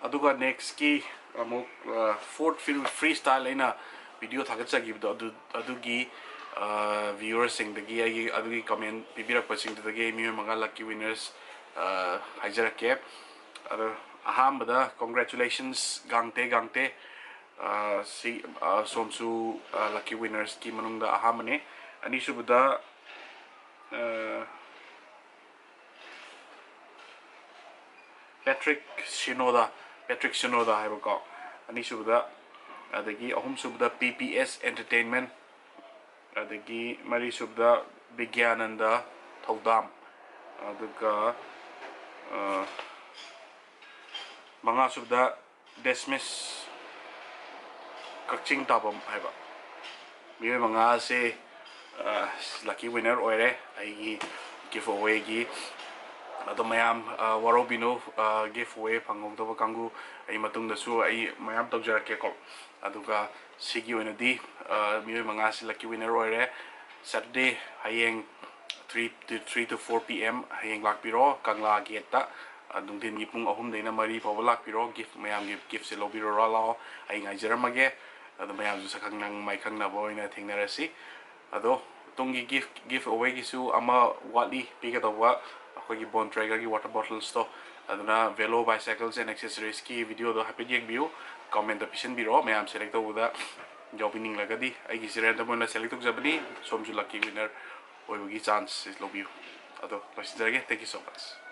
अदुगा next की अमुक fourth free style लेना video थागतजगिबदो अदुगी viewers singdagi adugi comment pibirakpasingdagi miyo manga lucky winners haijarake ado ahambada congratulations gangte si somsu lucky winners ki manungda ahamane anisubada Patrick Shinoda haibako anisubada adagi ahumsubada PPS Entertainment adagi mari subda Bigyananda Thaudam aduga manga subda Desmis Kakching Tabam haiba miyo manga se lucky winner oire aigi giveaway gi ado mayam warobino giveaway phangogdoba kangu ai matungda su ai mayam tawjarake ko aduga sigi oinadi miyo manga se lucky winner oire Saturday hayeng 3 to 4 p.m. hayeng lakpiro Kangla gate ta dungdin gi pung ahum deina mari pawba lakpiro gift mayam gift se lobiro ra lao ai ngaijaramage ado mayam ju sakang nang mai khangna boina thingnarasi ado tungi giveaway gi su ama wali pigadawa akogi Bond Traeger ki water bottles to aduna Velo bicycles and accessories ki video do happy yeng view comment option biro mayam select uda job winning lagadi ai gi sire da mona select jabani somju lucky winner oibugi chance is love you ado thank you so much.